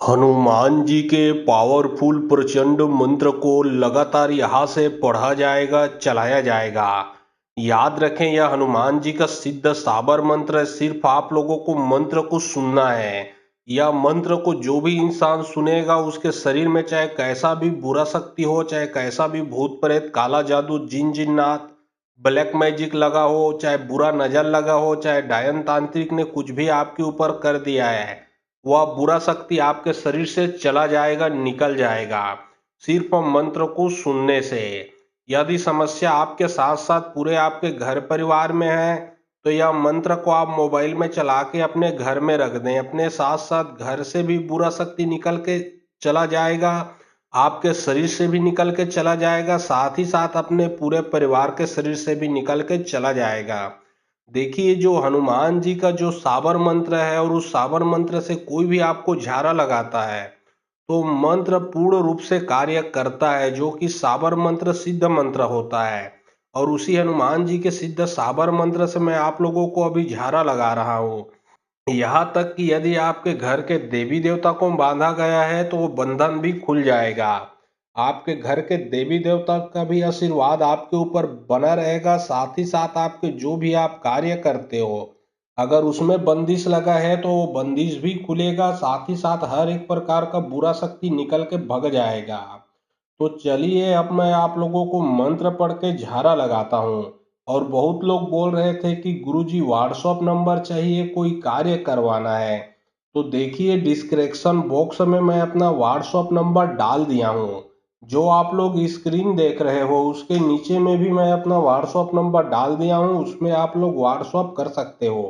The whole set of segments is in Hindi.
हनुमान जी के पावरफुल प्रचंड मंत्र को लगातार यहाँ से पढ़ा जाएगा, चलाया जाएगा। याद रखें, यह हनुमान जी का सिद्ध साबर मंत्र है। सिर्फ आप लोगों को मंत्र को सुनना है। यह मंत्र को जो भी इंसान सुनेगा, उसके शरीर में चाहे कैसा भी बुरा शक्ति हो, चाहे कैसा भी भूत प्रेत, काला जादू, जिन जिन्नात, ब्लैक मैजिक लगा हो, चाहे बुरा नजर लगा हो, चाहे डायन तांत्रिक ने कुछ भी आपके ऊपर कर दिया है, वह बुरा शक्ति आपके शरीर से चला जाएगा, निकल जाएगा, सिर्फ मंत्र को सुनने से। यदि समस्या आपके साथ साथ पूरे आपके घर परिवार में है, तो यह मंत्र को आप मोबाइल में चला के अपने घर में रख दें। अपने साथ साथ घर से भी बुरा शक्ति निकल के चला जाएगा, आपके शरीर से भी निकल के चला जाएगा, साथ ही साथ अपने पूरे परिवार के शरीर से भी निकल के चला जाएगा। देखिए, जो हनुमान जी का जो साबर मंत्र है, और उस साबर मंत्र से कोई भी आपको झारा लगाता है, तो मंत्र पूर्ण रूप से कार्य करता है, जो कि साबर मंत्र सिद्ध मंत्र होता है। और उसी हनुमान जी के सिद्ध साबर मंत्र से मैं आप लोगों को अभी झारा लगा रहा हूँ। यहाँ तक कि यदि आपके घर के देवी देवता को बांधा गया है, तो वो बंधन भी खुल जाएगा। आपके घर के देवी देवता का भी आशीर्वाद आपके ऊपर बना रहेगा। साथ ही साथ आपके जो भी आप कार्य करते हो, अगर उसमें बंदिश लगा है, तो वो बंदिश भी खुलेगा। साथ ही साथ हर एक प्रकार का बुरा शक्ति निकल के भग जाएगा। तो चलिए, अब मैं आप लोगों को मंत्र पढ़ के झारा लगाता हूँ। और बहुत लोग बोल रहे थे कि गुरुजी व्हाट्सएप नंबर चाहिए, कोई कार्य करवाना है। तो देखिए, डिस्क्रिप्शन बॉक्स में मैं अपना व्हाट्सएप नंबर डाल दिया हूँ। जो आप लोग स्क्रीन देख रहे हो, उसके नीचे में भी मैं अपना व्हाट्सएप नंबर डाल दिया हूँ। उसमें आप लोग व्हाट्सएप कर सकते हो,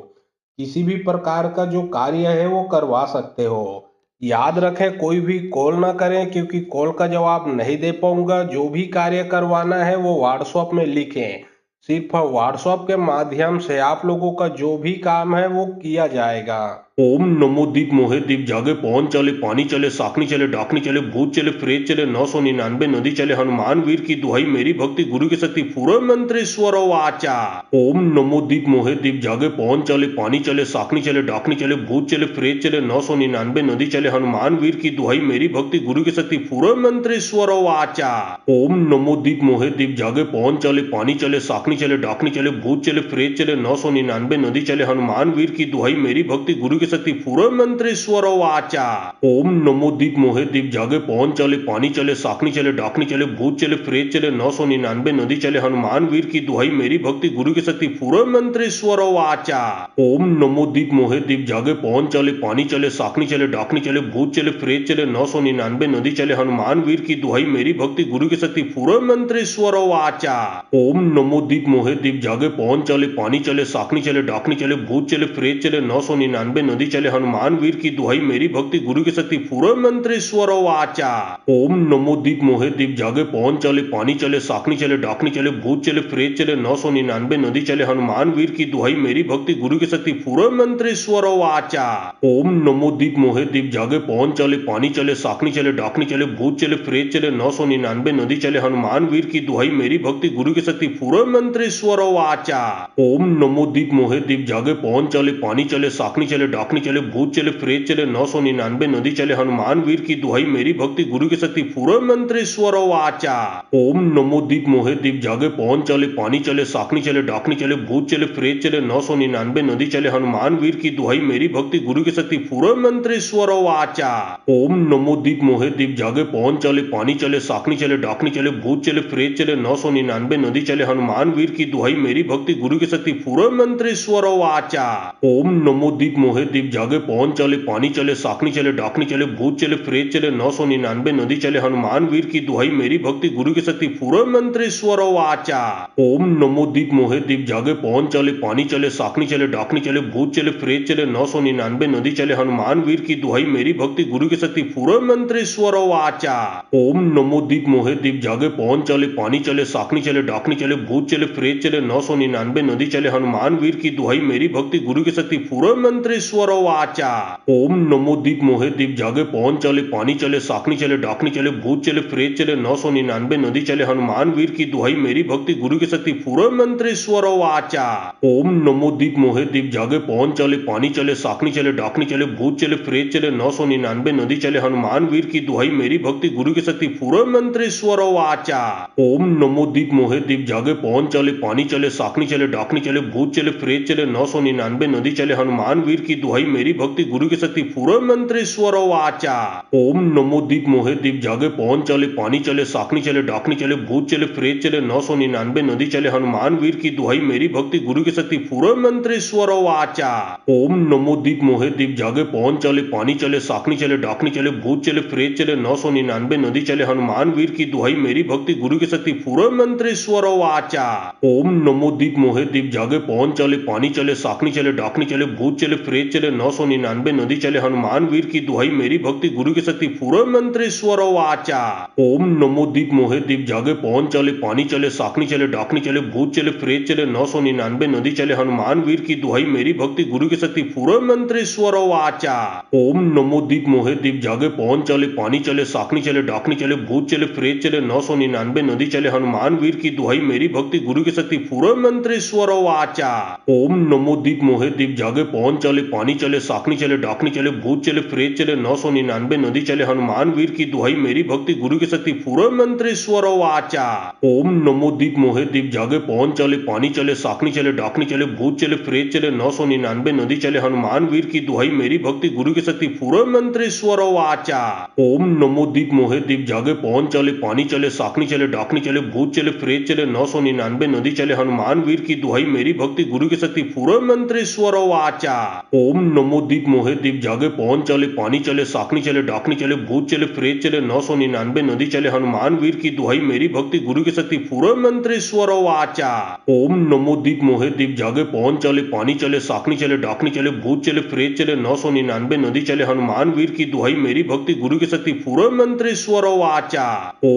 किसी भी प्रकार का जो कार्य है वो करवा सकते हो। याद रखें, कोई भी कॉल ना करें, क्योंकि कॉल का जवाब नहीं दे पाऊंगा। जो भी कार्य करवाना है वो व्हाट्सएप में लिखें। सिर्फ व्हाट्सएप के माध्यम से आप लोगों का जो भी काम है वो किया जाएगा। ओम नमो दीप मोहे दीप जागे, पवन चले, पानी चले, साकनी चले, डाकनी चले, भूत चले, प्रेत चले, 999 नदी चले, हनुमान वीर की दुहाई, मेरी भक्ति गुरु की शक्ति, पूरा मंत्रेश्वर वाचा। ओम नमो दीप मोहे दीप जागे, पवन चले, पानी चले, साकनी चले, डाकनी चले, भूत चले, प्रेत चले, 999 नदी चले, हनुमान वीर की दुहाई, मेरी भक्ति गुरु की शक्ति, पूरा मंत्रेश्वर वाचा। ओम नमो दीप मोहे दीप जागे, पवन चले, पानी चले, साकनी चले, डाकनी चले, भूत चले, प्रेत चले, 999 नदी चले, हनुमान वीर की दुहाई, मेरी भक्ति गुरु की शक्ति, पूरा मंत्रेश्वर वाचा। ओम नमो दीप मोहे दीप जागे, पवन चले, पानी चले, साकनी चले, डाकनी चले, भूत चले, प्रेत चले, 999 नदी चले, हनुमान वीर की दुहाई, मेरी भक्ति गुरु की शक्ति, पूरा मंत्रेश्वर वाचा। ओम नमो दीप मोहे दीप जागे, पवन चले, पानी चले, साकनी चले, डाकनी चले, भूत चले, प्रेत चले, 999 नदी चले, हनुमान वीर की दुहाई, मेरी भक्ति गुरु की शक्ति, पूरा मंत्रेश्वर वाचा। ओम नमो दीप मोहे दीप जागे, पवन चले, पानी चले, साकनी चले, डाकनी चले, भूत चले, प्रेत चले, 999 नदी चले, हनुमान वीर की दुहाई, मेरी भक्ति गुरु की शक्ति, पूरा मंत्रेश्वर वाचा। ओम नमो दीप मोहे दीप जागे, पवन चले, पानी चले, साकनी चले, डाकनी चले, भूत चले, प्रेत चले, 999 नदी चले, हनुमान वीर की दुहाई, मेरी भक्ति गुरु की शक्ति, पूरा मंत्रेश्वर वाचा। ओम नमो दीप मोहे दीप जागे, पवन चले, पानी चले, साकनी चले, डाकनी चले, भूत चले, प्रेत चले, 999 नदी चले, हनुमान वीर की दुहाई, मेरी भक्ति गुरु की शक्ति, पूरा मंत्रेश्वर वाचा। ओम नमो दीप मोहे दीप जागे, पवन चले, पानी चले, साकनी चले, डाकनी चले, भूत चले, प्रेत चले, 999 नदी चले, हनुमान वीर की दुहाई, मेरी भक्ति गुरु की शक्ति, पूरा मंत्रेश्वर वाचा। ओम नमो दीप मोहे दीप जागे, पवन चले, पानी चले, साकनी चले, डाकनी चले, भूत चले, प्रेत चले, 999 नदी चले, हनुमान वीर की दुहाई, मेरी भक्ति गुरु की शक्ति, पूरा मंत्रेश्वर वाचा। ओम नमो दीप मोहे दीप जागे, पवन चले, पानी चले, साकनी चले, डाकनी चले, भूत चले, प्रेत चले, 999 नदी चले, हनुमान वीर की दुहाई, मेरी भक्ति गुरु की शक्ति, पूरा मंत्रेश्वर वाचा। ओम नमो दीप मोहे दीप जागे, पवन चले, पानी चले, साकनी चले, डाकनी चले, भूत चले, प्रेत चले, 999 नदी चले, हनुमान वीर की दुहाई, मेरी भक्ति गुरु की शक्ति, पूरा मंत्रेश्वर वाचा। ओम नमो दीप मोहे दीप जागे, पवन चले, पानी चले, साकनी चले, डाकनी चले, भूत चले, प्रेत चले, 999 नदी चले, हनुमान वीर की दुहाई, मेरी भक्ति गुरु की शक्ति, पूरा मंत्रेश्वर वाचा। ओम नमो दीप मोहे दीप जागे, पवन चले, पानी चले, साकनी चले, डाकनी चले, भूत चले, प्रेत चले, 999 नदी चले, हनुमान वीर की दुहाई, मेरी भक्ति गुरु की शक्ति, पूरा मंत्रेश्वर मंत्रेश्वरो वाचा। ओम नमो दीप मोहे दीप जागे पवन चले पानी चले साकनी चले डाकनी चले भूत चले प्रेत चले 999 नदी चले हनुमान वीर की दुहाई मेरी भक्ति गुरु की शक्ति पूरा मंत्रेश्वरो वाचा। ओम नमो दीप मोहे दीप जागे पवन चले पानी चले साकनी चले डाकनी चले भूत चले प्रेत चले 999 नदी चले हनुमान वीर की दुहाई मेरी भक्ति गुरु की शक्ति पूरा मंत्रेश्वरो वाचा। ओम नमो दीप मोहे दीप जागे पवन चले पानी चले साकनी चले डाकनी चले भूत चले प्रेत चले 999 नदी चले हनुमान वीर की दुहाई मेरी भक्ति गुरु की शक्ति पूरा मंत्रेश्वरो वाचा। ओम नमो दीप मोहे दीप जागे पवन चले पानी चले साकनी चले डाकनी चले भूत चले प्रेत चले 999 नदी चले हनुमान वीर की दुहाई मेरी भक्ति गुरु की शक्ति पूरा मंत्रेश्वरो वाचा। ओम नमो दीप मोहे दीप जागे पवन चले पानी चले साकनी चले डाकनी चले भूत चले प्रेत चले 999 नदी चले हनुमान वीर की दुहाई मेरी भक्ति गुरु की शक्ति पूरा मंत्रेश्वरो वाचा। ओम नमो दीप मोहे दीप जागे पवन चले पानी चले साकनी चले डाकनी चले भूत चले प्रेत चले 999 नदी चले हनुमान वीर की दुहाई मेरी भक्ति गुरु की शक्ति पूरा मंत्रेश्वरो वाचा। ओम नमो दीप मोहे दीप जागे पवन चले पानी चले साकनी चले डाकनी चले भूत चले प्रेत चले 999 नदी चले हनुमान वीर की दुहाई मेरी भक्ति गुरु की शक्ति पूरा मंत्रेश्वरो वाचा। ओम नमो दीप मोहे दीप जागे पवन चले पानी चले साकनी चले डाकनी चले भूत चले प्रेत चले 999 नदी चले हनुमान वीर की दुहाई मेरी भक्ति गुरु की शक्ति पूरा मंत्रेश्वरो वाचा। ओम नमो दीप मोहे दीप जागे पवन चले पानी चले साकनी चले डाकनी चले भूत चले प्रेत चले 999 नदी चले हनुमान वीर की दुहाई मेरी भक्ति गुरु की शक्ति पूरा मंत्रेश्वरो वाचा। ओम नमो दीप मोहे दीप जागे पवन चले पानी चले साकनी चले डाकनी चले भूत चले प्रेत चले 999 नदी चले हनुमान वीर की दुहाई मेरी भक्ति गुरु की शक्ति पूरा मंत्रेश्वरो वाचा। ओम नमो दीप मोहे दीप जागे पवन चले पानी चले साकनी चले डाकनी चले भूत चले प्रेत चले 999 नदी चले हनुमान वीर की दुहाई मेरी भक्ति गुरु की शक्ति पूरा मंत्रेश्वरो वाचा। ओम नमो दीप मोहे दीप जागे पवन चले पानी चले साकनी चले डाकनी चले भूत चले प्रेत चले 999 नदी चले हनुमान वीर की दुहाई मेरी भक्ति गुरु की शक्ति पूरा मंत्रेश्वरो वाचा। ओम नमो दीप मोहे दीप जागे पवन चले पानी चले साकनी चले डाकनी चले भूत चले प्रेत चले 999 नदी चले हनुमान वीर की दुहाई मेरी भक्ति गुरु की शक्ति पूरा मंत्रेश्वरो वाचा। ओम नमो दीप मोहे दीप जागे पवन चले पानी चले साकनी चले डाकनी चले भूत चले प्रेत चले 999 नदी चले हनुमान वीर की दुहाई मेरी भक्ति गुरु की शक्ति पूरा मंत्रेश्वरो वाचा।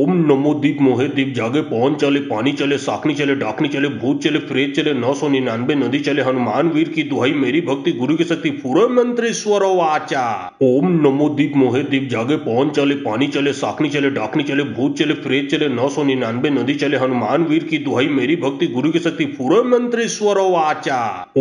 ओम नमो दीप मोहे दीप जागे पवन चले पानी चले साकनी चले डाकनी चले भूत चले प्रेत चले 999 नदी चले हनुमान वीर की दुहाई मेरी भक्ति गुरु की शक्ति पूरा मंत्रेश्वरो वाचा। ओम नमो दीप मोहे दीप जागे पवन चले पानी चले साकनी चले डाकनी चले भूत चले प्रेत चले 999 नदी चले हनुमान वीर की दुहाई मेरी भक्ति गुरु की शक्ति पूरा मंत्रेश्वरो वाचा।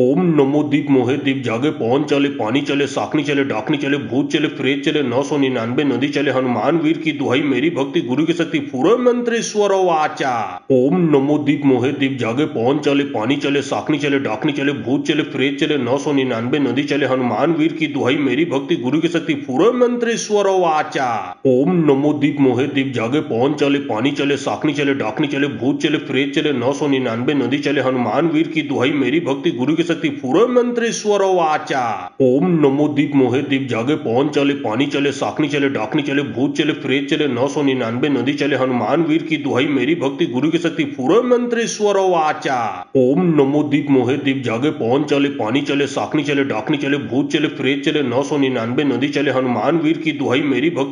ओम नमो दीप मोहे दीप जागे पवन चले पानी चले साकनी चले डाकनी चले भूत चले प्रेत चले 999 नदी चले हनुमान वीर की दुहाई मेरी भक्ति गुरु की शक्ति पूरा मंत्रेश्वरो वाचा। ओम नमो दीप मोहे दीप जागे पवन चले पानी चले साकनी चले डाकनी चले भूत चले प्रेत चले 999 नदी चले हनुमान वीर की दुहाई मेरी भक्ति गुरु की शक्ति पूरा मंत्रेश्वरो वाचा। ओम नमो दीप मोहे दीप जागे पवन चले पानी चले साकनी चले डाकनी चले भूत चले प्रेत चले 999 नदी चले हनुमान वीर की दुहाई मेरी भक्ति गुरु की शक्ति पूरा मंत्रेश्वरो वाचा। ओम नमो दीप मोहे दीप जागे पवन चले पानी चले साकनी चले डाकनी चले भूत चले प्रेत चले 999 नदी चले हनुमान वीर की दुहाई मेरी भक्ति गुरु की शक्ति पूरा मंत्रेश्वरो वाचा। ओम नमो दीप मोहे दीप जागे पवन चले पानी चले साकनी चले डाकनी चले भूत चले प्रेत चले 999 नदी चले हनुमान वीर की दुहाई मेरी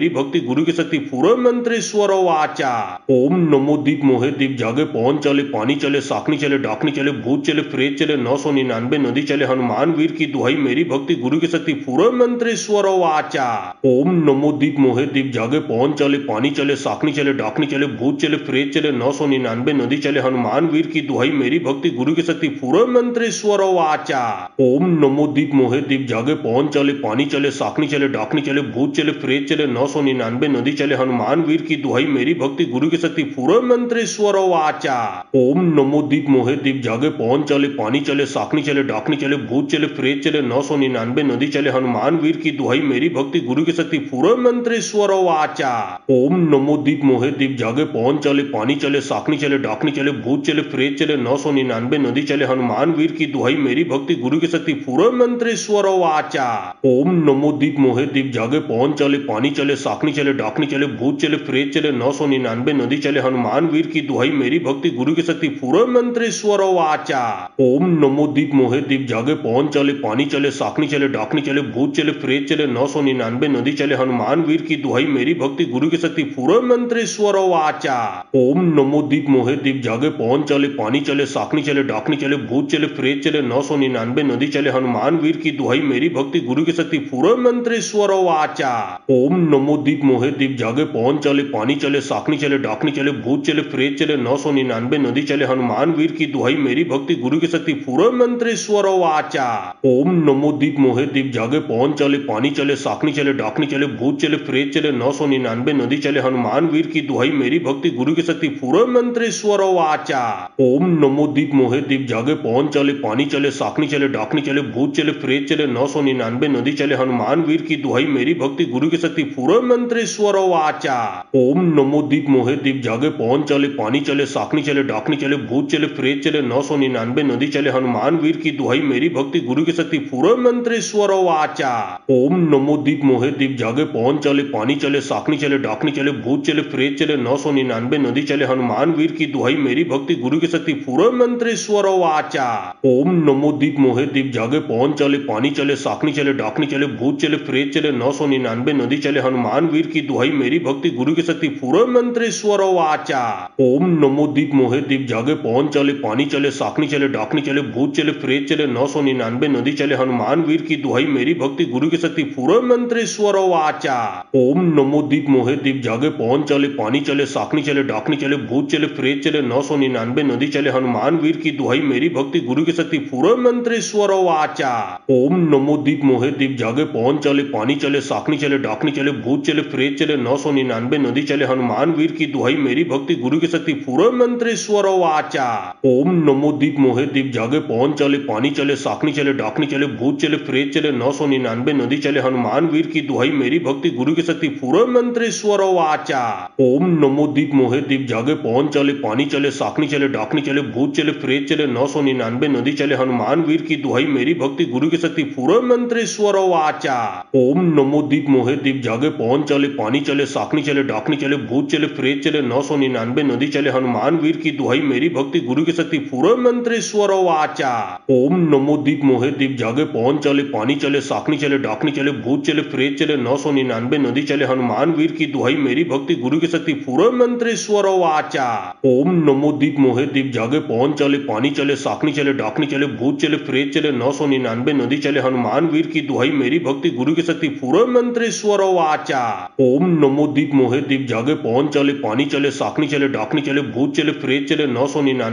भक्ति गुरु की शक्ति पूरा मंत्रेश्वरो वाचा। ओम नमो दीप मोहे दीप जागे पवन चले पानी चले साकनी चले डाकनी चले भूत चले प्रेत चले 999 नदी चले हनुमान वीर की दुहाई मेरी भक्ति गुरु की शक्ति पूरा मंत्रेश्वरो वाचा। ओम नमो दीप मोहे दीप जागे पवन चले पानी चले साकनी चले डाकनी चले भूत चले प्रेत चले 999 नदी चले हनुमान वीर की दुहाई मेरी भक्ति गुरु की शक्ति पूरा मंत्रेश्वरो वाचा। ओम नमो दीप मोहे दीप जागे पवन चले पानी चले साकनी चले डाकनी चले भूत चले प्रेत चले 999 नदी चले हनुमान वीर की दुहाई मेरी भक्ति गुरु की शक्ति पूरा मंत्रेश्वरो वाचा। ओम नमो दीप मोहे दीप जागे पवन चले पानी चले साकनी चले डाकनी चले भूत चले प्रेत चले 999 नदी चले हनुमान वीर की दुहाई मेरी भक्ति गुरु की शक्ति पूरा मंत्रेश्वरो वाचा। ओम नमो दीप मोहे दीप जागे पवन चले पानी चले साकनी चले डाकनी चले भूत चले प्रेत चले 999 नदी चले हनुमान वीर की दुहाई मेरी भक्ति गुरु की शक्ति पूरा मंत्रेश्वरो वाचा। ओम नमो दीप मोहे दीप जागे पवन चले पानी चले साकनी चले डाकनी चले भूत चले प्रेत चले 999 नदी चले हनुमान वीर की दुहाई मेरी भक्ति गुरु की शक्ति पूरा मंत्रेश्वरो वाचा। ओम नमो दीप मोहे दीप जागे पवन चले पानी चले साकनी चले डाकनी चले भूत चले प्रेत चले 999 नदी चले हनुमान वीर की दुहाई मेरी भक्ति गुरु की शक्ति पूरब मंत्र स्वर वाचा। ओम नमो दीप मोहे दीप जागे पवन चले पानी चले साकनी चले डाकनी चले भूत चले प्रेत चले 999 नदी चले हनुमान वीर की दुहाई मेरी भक्ति गुरु की शक्ति पूरब मंत्र स्वर वाचा। ओम नमो दीप मोहे दीप जागे पवन चले पानी चले साकनी चले डाकनी चले भूत चले प्रेत चले 999 नदी चले हनुमान वीर की दुहाई मेरी भक्ति गुरु की शक्ति पूरब मंत्र स्वर वाचा। ओम नमो दीप मोहे दीप जागे पवन चले पानी चले साकनी चले डाकनी चले भूत चले प्रेत चले 999 नदी चले हनुमान वीर की दुहाई मेरी भक्ति गुरु की शक्ति पूरब मंत्र स्वर वाचा। ओम नमो दीप मोहे दीप जागे पवन चले पानी चले साकनी चले डाकनी चले भूत चले प्रेत चले 999 नदी चले हनुमान वीर की दुहाई मेरी भक्ति गुरु की शक्ति पूरब मंत्र स्वर वाचा। ओम नमो दीप मोहे दीप जागे पवन चले पानी चले साकनी चले डाकनी चले भूत चले प्रेत चले 999 नदी चले हनुमान वीर की दुहाई मेरी भक्ति गुरु की शक्ति पूरब मंत्र स्वर वाचा। ओम नमो दीप मोहे दीप जागे पवन चले पानी चले साकनी चले डाकनी चले भूत चले प्रेत चले 999 नदी चले हनुमान वीर की दुहाई मेरी भक्ति गुरु की शक्ति पूरब मंत्र स्वर वाचा। ओम नमो दीप मोहे दीप जागे पवन चले पानी चले साकनी चले डाकनी चले भूत चले प्रेत चले 999 नदी चले हनुमान वीर की दुहाई मेरी भक्ति गुरु की शक्ति पूरब मंत्र स्वर वाचा। ओम नमो दीप मोहे दीप जागे पवन चले पानी चले साकनी चले डाकनी चले भूत चले प्रेत चले 999 नदी चले हनुमान वीर की दुहाई मेरी भक्ति गुरु की शक्ति पूरब मंत्र स्वर वाचा। ओम नमो दीप मोहे दीप जागे पवन चले पानी चले साकनी चले डाकनी चले भूत चले प्रेत चले 999 नदी चले हनुमान वीर की दुहाई मेरी भक्ति गुरु की शक्ति पूरब मंत्र स्वर वाचा। ओम नमो दीप मोहे दीप जागे पवन चले पानी चले साकनी चले डाकनी चले भूत चले प्रेत चले 999 नदी चले हनुमान वीर की दुहाई मेरी भक्ति गुरु की शक्ति पूरब मंत्र स्वर वाचा। ओम नमो दीप मोहे दीप जागे पवन चले पानी चले साकनी चले डाकनी चले भूत चले प्रेत चले 999 नदी चले हनुमान वीर की दुहाई मेरी भक्ति गुरु की शक्ति पूरब मंत्र स्वर वाचा। ओम नमो दीप मोहे दीप जागे पवन चले पानी चले साकनी चले डाकनी चले भूत चले प्रेत चले 999 नदी चले हनुमान वीर की दुहाई मेरी भक्ति गुरु की शक्ति पूरब मंत्र स्वर वाचा। ओम नमो दीप मोहे दीप जागे पवन चले पानी चले साकनी चले डाकनी चले भूत चले प्रेत चले 999 नदी चले हनुमान वीर की दुहाई मेरी भक्ति गुरु की शक्ति पूरब मंत्र स्वर वाचा। ओम नमो दीप मोहे दीप जागे पवन चले पानी चले साकनी चले डाकनी चले भूत चले प्रेत चले 999 नदी चले हनुमान वीर की दुहाई मेरी भक्ति गुरु की शक्ति पूरब मंत्र स्वर वाचा। ओम नमो दीप मोहे दीप जागे पवन चले पानी चले साकनी चले डाकनी चले भूत चले प्रेत चले 999 नदी चले हनुमान वीर की दुहाई मेरी भक्ति गुरु की शक्ति पूरब मंत्र स्वर वाचा। ओम नमो दीप मोहे दीप जागे पवन चले पानी चले साकनी चले डाकनी चले भूत चले प्रेत चले 999 नदी चले हनुमान वीर की दुहाई मेरी भक्ति गुरु की शक्ति पूरब मंत्र स्वर वाचा। ओम नमो दीप मोहे दीप जागे पवन चले पानी चले साकनी चले डाकनी चले भूत चले प्रेत चले 999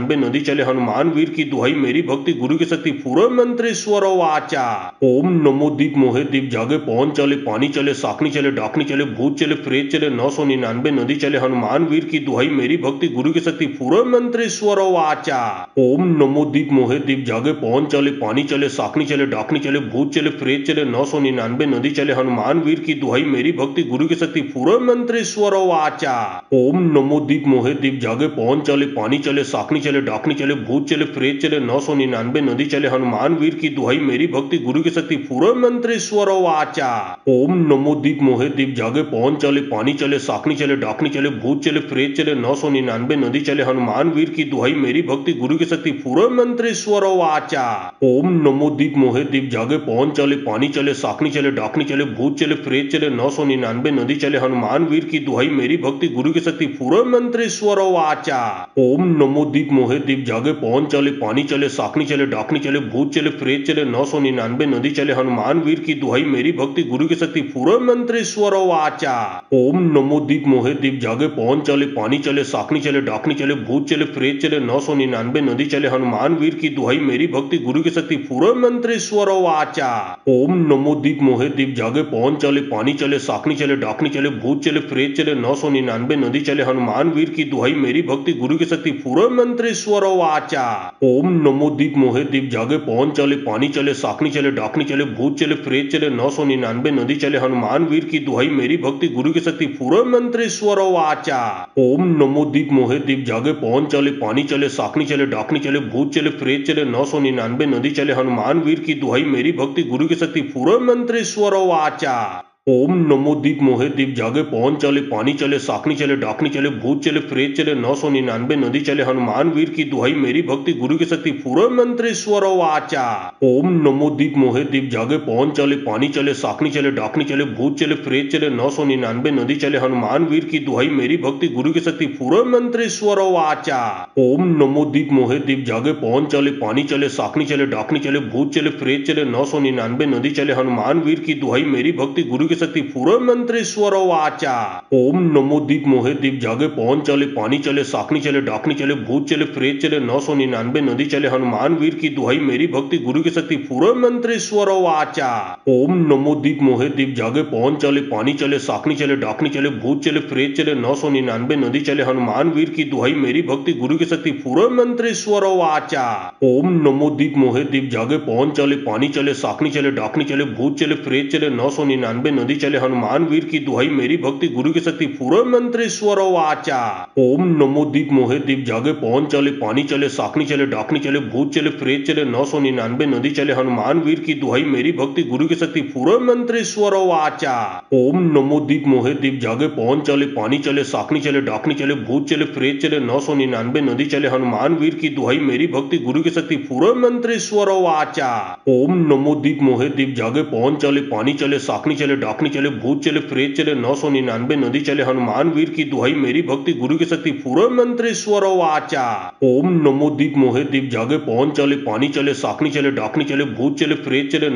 नदी चले हनुमान वीर की दुहाई मेरी भक्ति गुरु की शक्ति पूरब मंत्र स्वर वाचा। ओम नमो दीप मोहे दीप जागे पवन चले पानी चले साकनी चले डाकनी चले भूत चले प्रेत चले 999 नदी चले हनुमान वीर की दुहाई मेरी भक्ति गुरु की शक्ति पूरब मंत्र स्वर वाचा। ओम नमो दीप मोहे दीप जागे पवन चले पानी चले साकनी चले डाकनी चले भूत चले प्रेत चले 999 नदी चले हनुमान वीर की दुहाई मेरी भक्ति गुरु की शक्ति पूरब मंत्र स्वर वाचा। ओम नमो दीप मोहे दीप जागे पवन चले पानी चले साकनी चले डाकनी चले भूत चले प्रेत चले 999 नदी चले हनुमान वीर की दुहाई मेरी भक्ति गुरु की शक्ति पूरब मंत्र स्वर वाचा। ओम नमो दीप मोहे दीप जागे पवन चले पानी चले साकनी चले डाकनी चले भूत चले प्रेत चले 999 नदी चले हनुमान वीर की दुहाई मेरी भक्ति गुरु की शक्ति पूरब मंत्र स्वर वाचा। ओम नमो दीप मोहे दीप जागे पवन चले पानी चले साकनी चले डाकनी चले भूत चले प्रेत चले 999 नदी चले हनुमान वीर की दुहाई मेरी भक्ति गुरु की शक्ति पूरब मंत्र स्वर वाचा। ओम नमो दीप मोहे दीप जागे पवन चले पानी चले साकनी चले डाकनी चले भूत चले प्रेत चले 999 नदी चले हनुमान वीर की दुहाई मेरी भक्ति गुरु की शक्ति पूरब मंत्र स्वर वाचा। ओम नमो दीप मोहे दीप जागे पवन चले पानी चले साकनी चले डाकनी चले भूत चले प्रेत चले 999 नदी चले हनुमान वीर की दुहाई मेरी भक्ति गुरु की शक्ति पूरब मंत्र स्वर वाचा। ओम नमो दीप मोहे दीप जागे पवन चले पानी चले साकनी चले डाकनी चले भूत चले प्रेत चले 999 नदी चले हनुमान वीर की दुहाई मेरी भक्ति गुरु की शक्ति पूरब मंत्र स्वर वाचा। ओम नमो दीप मोहे दीप जागे पवन चले पानी चले साकनी चले डाकनी चले भूत चले प्रेत चले 999 नदी चले हनुमान वीर की दुहाई मेरी भक्ति गुरु की शक्ति पूरब मंत्र स्वर वाचा। ओम नमो दीप मोहे दीप जागे पवन चले पानी चले साकनी चले डाकनी चले भूत चले प्रेत चले 999 नदी चले हनुमान वीर की दुहाई मेरी भक्ति गुरु की शक्ति पूर्ण मंत्रेश्वर वाचा। ओम नमो दीप मोहे दीप जागे पवन चले पानी चले साकनी चले डाकनी चले भूत चले प्रेत चले 999 नदी चले हनुमान वीर की दुहाई मेरी भक्ति गुरु की शक्ति पूर्ण मंत्रेश्वर वाचा। ओम नमो दीप मोहे दीप जागे पवन चले पानी चले साकनी चले डाकनी चले भूत चले प्रेत चले 999 नदी चले हनुमान वीर की दुहाई मेरी भक्ति गुरु की शक्ति पूर्ण मंत्रेश्वर वाचा। ओम नमो दीप मोहे दीप जागे पवन चले पानी चले साकनी चले डाकनी चले भूत चले प्रेत चले 999 नदी चले हनुमान वीर की दुहाई मेरी भक्ति गुरु की शक्ति पूर्ण मंत्रेश्वर वाचा। ओम नमो दीप मोहे दीप जागे पवन चले पानी चले साकनी चले डाकनी चले भूत चले प्रेत चले 999 नदी चले हनुमान वीर की दुहाई मेरी भक्ति गुरु की शक्ति पूर्ण मंत्रेश्वर वाचा। ओम नमो दीप मोहे दीप जागे पवन चले पानी चले साकनी चले डाकनी चले भूत चले प्रेत चले 999 नदी चले हनुमान वीर की दुहाई मेरी भक्ति गुरु की शक्ति पूर्ण मंत्रेश्वर वाचा। ओम नमो दीप मोहे दीप जागे पवन चले पानी चले साकनी चले डाकनी चले भूत चले प्रेत चले 999 नदी चले हनुमान वीर की दुहाई मेरी भक्ति गुरु की शक्ति पूर्ण मंत्रेश्वर वाचा। ओम नमो दीप मोहे दीप जागे पवन चले पानी चले साकनी चले डाकनी चले भूत चले प्रेत चले 999 नदी चले हनुमान वीर की दुहाई मेरी भक्ति गुरु की शक्ति पूर्ण मंत्रेश्वर वाचा। ओम नमो दीप मोहे दीप जागे पवन चले पानी चले साकनी चले डाकनी चले भूत चले प्रेत चले 999 नदी चले हनुमान वीर की दुहाई मेरी भक्ति गुरु की शक्ति पूर्ण मंत्रेश्वर वाचा। ओम नमो दीप मोहे दीप जागे पवन चले पानी चले साकनी चले डाकनी चले भूत चले प्रेत चले 999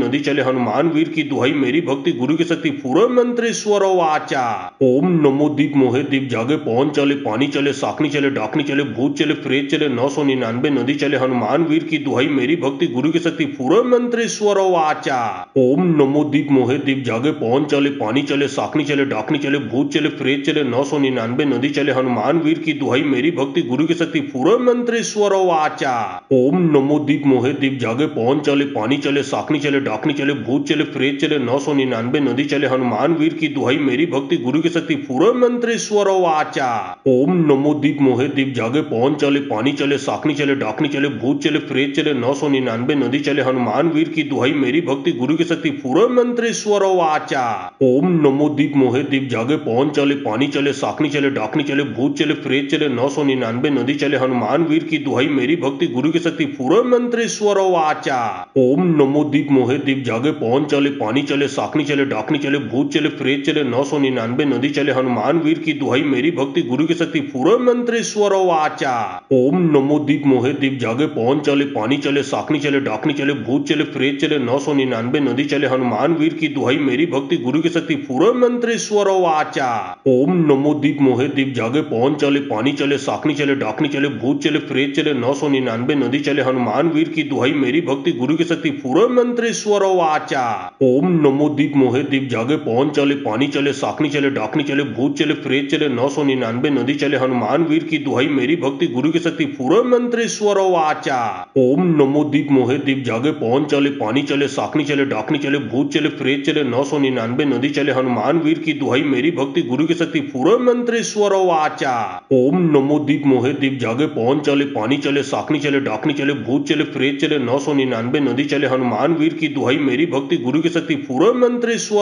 नदी चले हनुमान वीर की दुहाई मेरी भक्ति गुरु की शक्ति पूर्ण मंत्रेश्वर वाचा। ओम नमो दीप मोहे दीप जागे पवन चले पानी चले साकनी चले डाकनी चले भूत चले प्रेत चले 999 नदी चले हनुमान वीर की दुहाई मेरी भक्ति गुरु की शक्ति पूर्ण मंत्रेश्वर वाचा। ओम नमो दीप मोहे दीप जागे पवन चले पानी चले साकनी चले डाकनी चले भूत चले प्रेत चले 999 नदी चले हनुमान वीर की दुहाई मेरी भक्ति गुरु की शक्ति पूर्ण मंत्रेश्वर वाचा। ओम नमो दीप मोहे दीप जागे पवन चले पानी चले साकनी चले डाकनी चले भूत चले प्रेत चले 999 नदी चले हनुमान वीर की दुहाई मेरी भक्ति गुरु की शक्ति पूर्ण मंत्रेश्वर वाचा। ओम नमो दीप मोहे दीप जागे पवन चले पानी चले साकनी चले डाकनी चले भूत चले प्रेत चले 999 नदी चले हनुमान वीर की दुहाई मेरी भक्ति गुरु की शक्ति पूर्ण मंत्रेश्वर वाचा। ओम नमो दीप मोहे दीप जागे पवन चले पानी चले साकनी चले डाकनी चले भूत चले प्रेत चले 999 नदी चले हनुमान वीर की दुहाई मेरी भक्ति गुरु की शक्ति पूर्ण मंत्रेश्वर वाचा। ओम नमो दीप मोहे दीप जागे पवन चले पानी चले साकनी चले डाकनी चले भूत चले प्रेत चले 999 नदी चले हनुमान वीर की दुहाई मेरी भक्ति गुरु की शक्ति पूर्ण मंत्रेश्वर वाचा। ओम नमो दीप मोहे दीप जागे पवन चले पानी चले साकनी चले डाकनी चले भूत चले प्रेत चले 999 नदी चले हनुमान वीर की दुहाई मेरी भक्ति गुरु की शक्ति पूर्ण मंत्रेश्वर वाचा। ओम नमो दीप मोहे दीप जागे पवन चले पानी चले साकनी चले डाकनी चले भूत चले प्रेत चले 999 नदी चले हनुमान वीर की दुहाई मेरी भक्ति गुरु की शक्ति पूर्ण मंत्रेश्वर वाचा। ओम नमो दीप मोहे दीप जागे पवन चले पानी चले साकनी चले डाकनी चले भूत चले प्रेत चले 999 नदी चले हनुमान वीर की दुहाई मेरी भक्ति गुरु की शक्ति पूर्ण मंत्रेश्वर वाचा। ओम नमो दीप मोहे दीप जागे पवन चले पानी चले साकनी चले डाकनी चले भूत चले प्रेत चले 999 नदी चले हनुमान वीर की दुहाई मेरी भक्ति गुरु की शक्ति पूर्ण मंत्रेश्वर वाचा। ओम नमो दीप मोहे दीप जागे पवन चले पानी चले साकनी चले डाकनी चले भूत चले प्रेत चले 999 नदी चले हनुमान वीर की दुहाई मेरी भक्ति गुरु की शक्ति पूर्ण मंत्रेश्वर वाचा।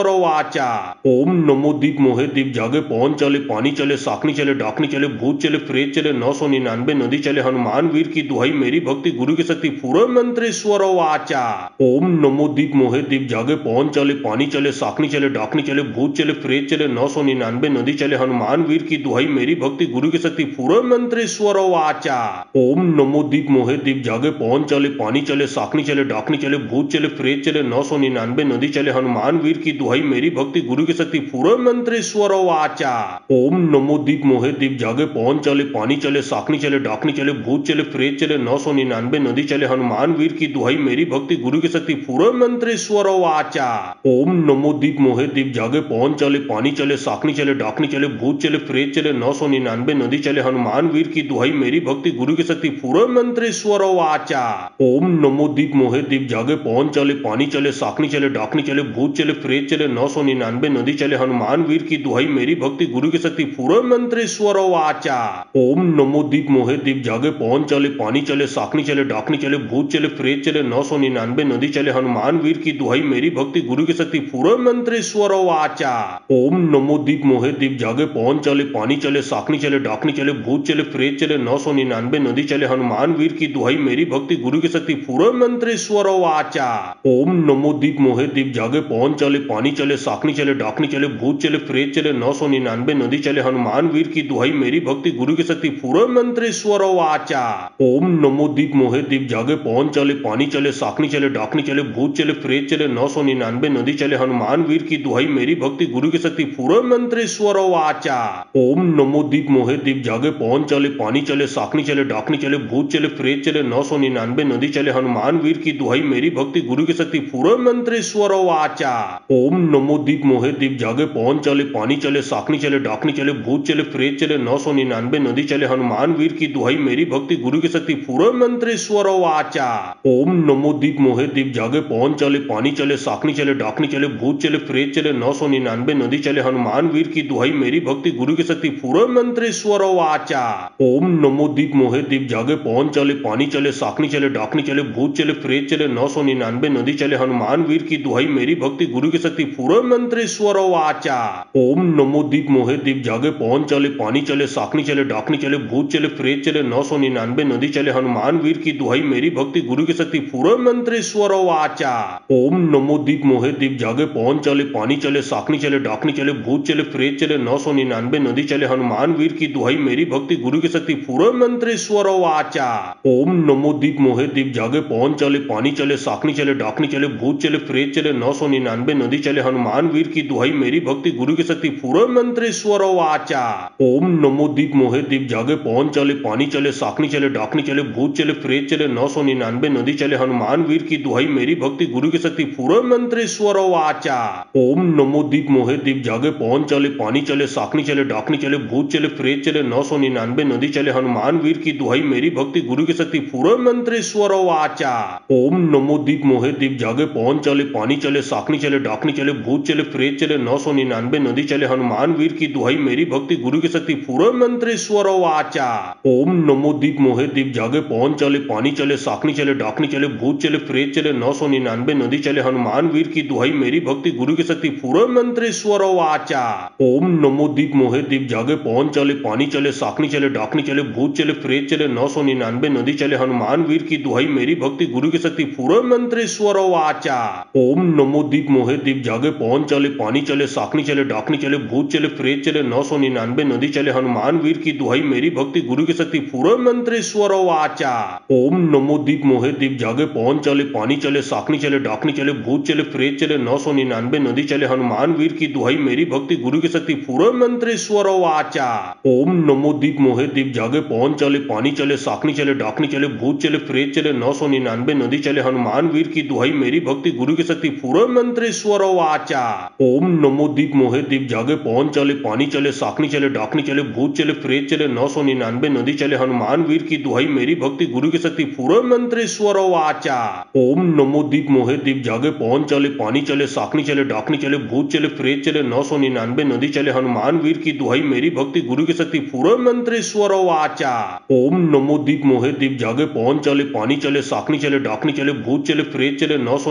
ओम नमो दीप मोहे दीप जागे पवन चले पानी चले साकनी चले डाकनी चले भूत चले प्रेत चले 999 नदी चले हनुमान वीर की दुहाई मेरी भक्ति गुरु की शक्ति पूर्ण मंत्रेश्वर वाचा। ओम नमो दीप मोहे दीप जागे पवन चले पानी चले साकनी चले डाकनी चले भूत चले प्रेत चले 999 नदी चले हनुमान वीर की दुहाई मेरी भक्ति गुरु की शक्ति पूर्ण मंत्रेश्वर वाचा। ओम नमो दीप मोहे दीप जागे पवन चले पानी चले साकनी चले डाकनी चले भूत चले प्रेत चले 999 नदी चले हनुमान वीर की दुहाई मेरी भक्ति गुरु की शक्ति पूर्ण मंत्रेश्वर वाचा। ओम नमो दीप मोहे दीप जागे पवन चले पानी चले साकनी चले डाकनी चले भूत चले प्रेत चले 999 नदी चले हनुमान वीर की दुहाई मेरी भक्ति गुरु की शक्ति पूर्ण मंत्रेश्वर वाचा। ओम नमो दीप मोहे दीप जागे पवन चले पानी चले साकनी चले डाकनी चले भूत चले प्रेत चले 999 नदी चले हनुमान वीर की दुहाई मेरी भक्ति गुरु की शक्ति पूर्ण मंत्रेश्वर वाचा। ओम नमो दीप मोहे दीप जागे पवन चले पानी चले साकनी चले डाकनी चले भूत चले प्रेत चले 999 नदी चले हनुमान वीर की दुहाई मेरी भक्ति गुरु की शक्ति पूर्ण मंत्रेश्वर वाचा। ओम नमो दीप मोहे दीप जागे पवन चले पानी चले साकनी चले डाकनी चले भूत चले प्रेत चले 999 नदी चले हनुमान वीर की दुहाई मेरी भक्ति गुरु की शक्ति शक्ति पूरब मंत्री स्वर वाचा। ओम नमो दीप मोहे दीप जागे पवन चले पानी चले साखनी चले डाकनी चले भूत चले प्रेत चले 999 नदी चले हनुमान वीर की दुहाई मेरी भक्ति गुरु की शक्ति पूरब मंत्री स्वर वाचा। ओम नमो दीप मोहे दीप जागे पवन चले पानी चले साखनी चले डाकनी चले भूत चले प्रेत चले 999 नदी चले हनुमान वीर की दुहाई मेरी भक्ति गुरु की शक्ति पूरब मंत्री स्वर वाचा। ओम नमो दीप मोहे दीप जागे पवन चले पानी चले साखनी चले डाकनी चले भूत चले प्रेत चले 999 नदी चले हनुमान वीर की दुहाई मेरी भक्ति गुरु की शक्ति पूरब मंत्री स्वर वाचा। ओम नमो दीप मोहे दीप जागे पवन चले पानी चले साखनी चले डाकनी चले भूत चले प्रेत चले 999 नदी चले हनुमान वीर की दुहाई मेरी भक्ति गुरु की शक्ति पूरब मंत्री स्वर वाचा। ओम नमो दीप मोहे दीप जागे पवन चले पानी चले साखनी चले डाकनी चले भूत चले प्रेत चले 999 नदी चले हनुमान वीर की दुहाई मेरी भक्ति गुरु की शक्ति पूरब मंत्री स्वर वाचा। ओम नमो दीप मोहे दीप जागे पवन चले पानी चले साखनी चले डाकनी चले भूत चले प्रेत चले 999 नदी चले हनुमान वीर की दुहाई मेरी भक्ति गुरु की शक्ति पूरब मंत्री स्वर वाचा। ओम नमो दीप मोहे दीप जागे पवन चले पानी चले साखनी चले डाकनी चले भूत चले प्रेत चले 999 नदी चले हनुमान वीर की दुहाई मेरी भक्ति गुरु की शक्ति पूरब मंत्री स्वर वाचा। ओम नमो दीप मोहे दीप जागे पवन चले पानी चले साखनी चले डाकनी चले भूत चले प्रेत चले 999 नदी चले हनुमान वीर की दुहाई मेरी भक्ति गुरु की शक्ति पूरब मंत्री स्वर वाचा। ओम नमो दीप मोहे दीप जागे पवन चले पानी चले साखनी चले डाकनी चले भूत चले प्रेत चले 999 नदी चले हनुमान वीर की दुहाई मेरी भक्ति गुरु की शक्ति पूरब मंत्री स्वर वाचा। ओम नमो दीप मोहे दीप जागे पवन चले पानी चले साखनी चले डाकनी चले भूत चले प्रेत चले 999 नदी चले हनुमान वीर की दुहाई मेरी भक्ति गुरु की शक्ति पूरब मंत्री स्वर वाचा। ओम नमो दीप मोहे दीप जागे पवन चले पानी चले साखनी चले डाकनी चले भूत चले प्रेत चले 999 नदी चले हनुमान वीर की दुहाई मेरी भक्ति गुरु की शक्ति पूरब मंत्री स्वर वाचा। ओम नमो दीप मोहे दीप जागे पवन चले पानी चले साखनी चले डाकनी चले भूत चले प्रेत चले 999 नदी चले हनुमान वीर की दुहाई मेरी भक्ति गुरु की शक्ति पूरब मंत्री स्वर वाचा। ओम नमो दीप मोहे दीप जागे पवन चले पानी चले साखनी चले डाकनी चले भूत चले प्रेत चले 999 नदी चले हनुमान वीर की दुहाई मेरी भक्ति गुरु की शक्ति पूरब मंत्री स्वर वाचा। ओम नमो दीप मोहे दीप जागे पवन चले पानी चले साखनी चले डाकनी चले भूत चले प्रेत चले 999 नदी चले हनुमान वीर की दुहाई मेरी भक्ति गुरु की शक्ति पूरब मंत्री स्वर वाचा। ओम नमो दीप मोहे दीप जागे पवन चले पानी चले साखनी चले डाकनी चले भूत चले प्रेत चले 999 नदी चले हनुमान वीर की दुहाई मेरी भक्ति गुरु की शक्ति पूरब मंत्री स्वर वाचा। ओम नमो दीप मोहे दीप जागे पवन चले पानी चले साखनी चले डाकनी चले भूत चले प्रेत चले 999 नदी चले हनुमान वीर की दुहाई मेरी भक्ति गुरु की शक्ति पूरब मंत्री स्वर वाचा। ओम नमो दीप मोहे दीप जागे पवन चले पानी चले साखनी चले डाकनी चले भूत चले प्रेत चले 999 नदी चले हनुमान वीर की दुहाई मेरी भक्ति गुरु की शक्ति पूरब मंत्री स्वर वाचा। ओम नमो दीप मोहे दीप जागे पवन चले पानी चले साखनी चले डाकनी चले भूत चले प्रेत चले 999 नदी चले हनुमान वीर की दुहाई मेरी भक्ति गुरु की शक्ति पूरब मंत्री स्वर वाचा। ओम नमो दीप मोहे दीप जागे पवन चले पानी चले साखनी चले डाकनी चले भूत चले प्रेत चले 999 नदी चले हनुमान वीर की दुहाई मेरी भक्ति गुरु की शक्ति पूरब मंत्री स्वर वाचा। ओम नमो दीप मोहे दीप जागे पवन चले पानी चले साखनी चले डाकनी चले भूत चले प्रेत चले 999 नदी चले हनुमान वीर की दुहाई मेरी भक्ति गुरु की शक्ति पूरब मंत्री स्वर वाचा। ओम नमो दीप मोहे दीप जागे पवन चले पानी चले साखनी चले डाकनी चले भूत चले प्रेत चले 999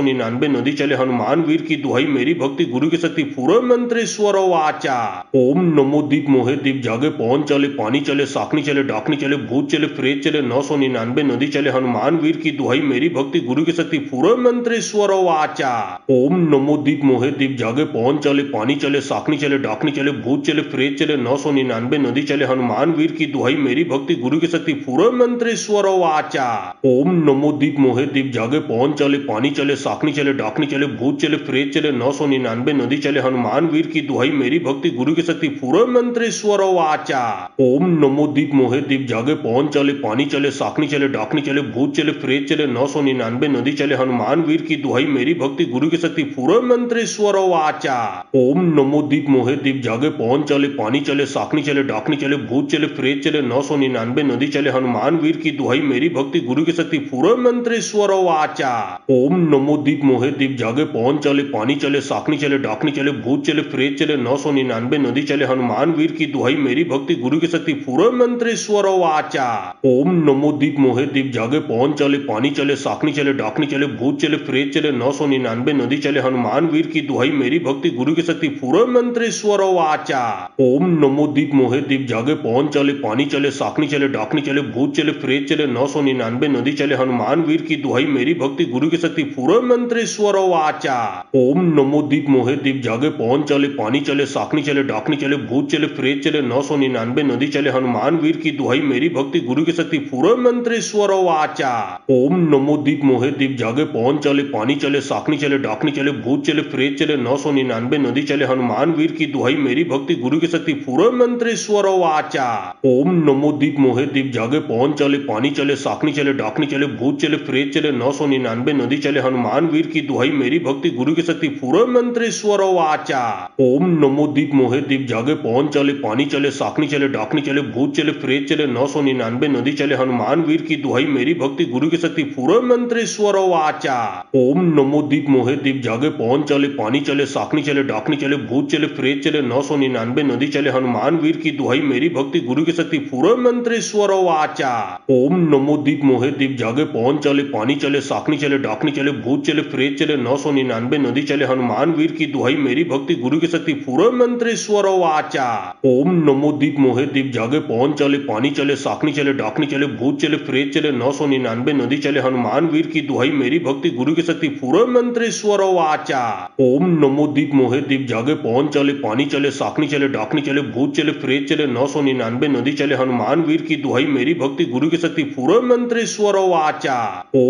नदी चले हनुमान वीर की दुहाई मेरी भक्ति गुरु की शक्ति पूरब मंत्री स्वर वाचा। ओम नमो दीप मोहे दीप जागे पवन चले पानी चले साखनी चले डाकनी चले भूत चले प्रेत चले 999 नदी चले हनुमान वीर की दुहाई मेरी भक्ति गुरु की शक्ति पूरब मंत्री स्वर वाचा। ओम नमो दीप मोहे दीप जागे पवन चले पानी चले साखनी चले डाकनी चले भूत चले प्रेत चले 999 नदी चले हनुमान वीर की दुहाई मेरी भक्ति गुरु की शक्ति पूरब मंत्री स्वर वाचा। ओम नमो दीप मोहे दीप जागे पवन चले पानी चले साखनी चले डाकनी चले भूत चले प्रेत चले 999 नदी चले हनुमान वीर की दुहाई मेरी भक्ति गुरु की शक्ति पूरब मंत्री स्वर वाचा। ओम नमो दीप मोहे दीप जागे पवन चले पानी चले साखनी चले डाकनी चले भूत चले प्रेत चले 999 नदी चले हनुमान वीर की दुहाई मेरी भक्ति गुरु की शक्ति पूरब मंत्री स्वर वाचा। ओम नमो दीप मोहे दीप जागे पवन चले पानी चले साखनी चले डाकनी चले भूत चले प्रेत चले 999 नदी चले हनुमान वीर की दुहाई मेरी भक्ति गुरु की शक्ति पूरब मंत्री स्वर वाचा। ओम नमो दीप मोहे दीप जागे पवन चले पानी चले साखनी चले डाकनी चले भूत चले प्रेत चले 999 नदी चले हनुमान वीर की दुहाई मेरी भक्ति गुरु की शक्ति पूरब मंत्री स्वर वाचा। ओम नमो दीप मोहे दीप जागे पवन चले पानी चले साखनी चले डाकनी चले भूत चले प्रेत चले 999 नदी चले हनुमान वीर की दुहाई मेरी भक्ति गुरु की शक्ति पूरब मंत्र स्वर वाचा। ओम नमो दीप मोहे दीप जागे पवन चले पानी चले साखनी चले डाकनी चले भूत चले प्रेत चले 999 नदी चले हनुमान वीर की दुहाई मेरी भक्ति गुरु की शक्ति पूरब मंत्र स्वर वाचा। ओम नमो दीप मोहे दीप जागे पवन चले पानी चले साखनी चले डाकनी चले भूत चले प्रेत चले 999 नदी चले हनुमान वीर की दुहाई मेरी भक्ति गुरु की शक्ति पूरब मंत्र स्वर वाचा। ओम नमो दीप मोहे दीप जागे पवन चले पानी चले साखनी चले डाकनी चले भूत चले प्रेत चले 999 नदी चले हनुमान वीर की दुहाई मेरी भक्ति गुरु की शक्ति पूरब मंत्र स्वर वाचा। ओम नमो दीप मोहे दीप जागे पवन चले पानी चले साखनी चले डाकनी चले भूत चले प्रेत चले 999 नदी चले हनुमान वीर की दुहाई मेरी भक्ति गुरु की शक्ति पूरब मंत्र स्वर वाचा। ओम नमो दीप मोहे दीप जागे पवन चले पानी चले साखनी चले डाकनी चले भूत चले प्रेत चले 999 नदी चले हनुमान वीर की दुहाई मेरी भक्ति गुरु की शक्ति पूरब मंत्र स्वर वाचा। ओम नमो दीप मोहे दीप जागे पवन चले पानी चले साखनी चले डाकनी चले भूत चले प्रेत चले 999 नदी चले हनुमान वीर की दुहाई मेरी भक्ति गुरु की शक्ति पूरब मंत्र स्वर वाचा। ओम नमो दीप मोहे दीप जागे पवन चले पानी चले साखनी चले डाकनी चले भूत चले प्रेत चले 999 नदी चले हनुमान वीर की दुहाई मेरी भक्ति गुरु की शक्ति पूरब मंत्र स्वर वाचा। ओम नमो दीप मोहे दीप जागे पवन चले पानी चले साखनी चले डाकनी चले भूत चले प्रेत चले 999 नदी चले हनुमान वीर की दुहाई मेरी भक्ति गुरु की शक्ति पूरब मंत्र स्वर वाचा। ओम नमो दीप मोहे दीप जागे पवन चले पानी चले साखनी चले डाकनी चले भूत चले प्रेत चले 999 नदी चले हनुमान वीर की दुहाई मेरी भक्ति गुरु की शक्ति पूरब मंत्र स्वर वाचा। ओम नमो दीप मोहे दीप जागे पवन चले पानी चले साखनी चले डाकनी चले भूत चले प्रेत चले 999 नदी चले हनुमान वीर की दुहाई मेरी भक्ति गुरु की शक्ति पूरब मंत्र स्वर वाचा।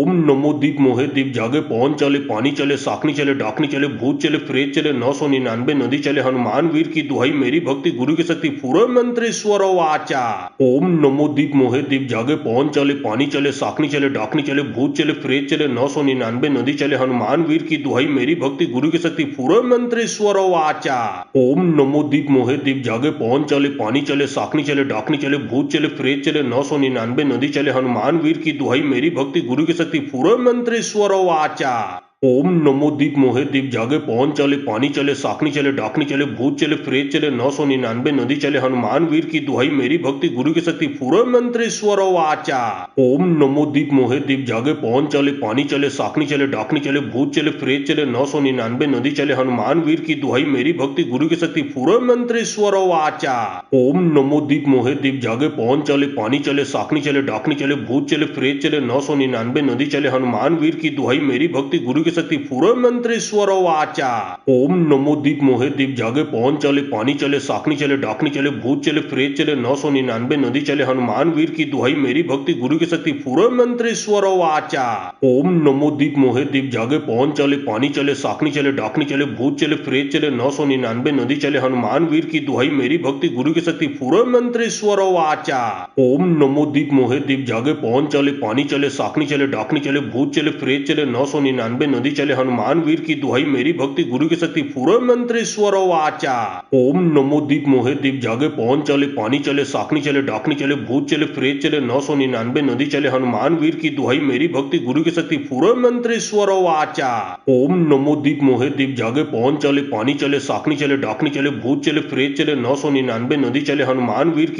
ओम नमो दीप मोहे दीप जागे पवन चले पानी चले साखनी चले डाकनी चले भूत चले प्रेत चले 999 नदी चले हनुमान वीर की दुहाई मेरी भक्ति गुरु की शक्ति पूरब मंत्र स्वर वाचा। ओम नमो दीप मोहे दीप जागे पवन चले पानी चले साखनी चले डाकनी चले भूत चले प्रेत चले 999 नदी चले हनुमान वीर की दुहाई मेरी भक्ति गुरु की शक्ति पूरब मंत्र स्वर वाचा। ओम नमो दीप मोहे दीप जागे पवन चले पानी चले साखनी चले डाकनी चले भूत चले प्रेत चले 999 नदी चले हनुमान वीर की दुहाई मेरी भक्ति गुरु की शक्ति पूरब मंत्र स्वर वाचा। ओम नमो दीप मोहे दीप जागे पवन चले पानी चले साखनी चले डाकनी चले भूत चले प्रेत चले 999 नदी चले हनुमान वीर की दुहाई मेरी भक्ति गुरु की शक्ति पूरब मंत्र स्वर वाचा। ओम नमो दीप मोहे दीप जागे पवन चले पानी चले साखनी चले डाकनी चले भूत चले प्रेत चले 999 नदी चले हनुमान वीर की दुहाई मेरी भक्ति गुरु की शक्ति पूरब मंत्र स्वर वाचा। ओम नमो दीप मोहे दीप जागे पवन चले पानी चले साखनी चले डाकनी चले भूत चले प्रेत चले 999 नदी चले हनुमान वीर की दुहाई मेरी भक्ति गुरु की शक्ति पूरब मंत्र स्वर वाचा। ओम नमो दीप मोहे दीप जागे पवन चले पानी चले साखनी चले डाकनी चले भूत चले प्रेत चले 999 नदी चले हनुमान वीर की दुहाई मेरी भक्ति गुरु की शक्ति पूरब मंत्र स्वर वाचा। ओम नमो दीप मोहे दीप जागे पवन चले पानी चले साखनी चले डाकनी चले भूत चले प्रेत चले 999 नदी चले हनुमान वीर की दुहाई मेरी भक्ति गुरु की शक्ति पूरब मंत्र स्वर वाचा। ओम नमो दीप मोहे दीप जागे पवन चले पानी चले साखनी चले डाकनी चले भूत चले प्रेत चले 999 नदी चले हनुमान वीर की दुहाई मेरी भक्ति गुरु की शक्ति पूरब मंत्र स्वर वाचा। ओम नमो दीप मोहे दीप जागे पवन चले पानी चले साखनी चले डाकनी चले भूत चले प्रेत चले 999 नदी चले हनुमान वीर की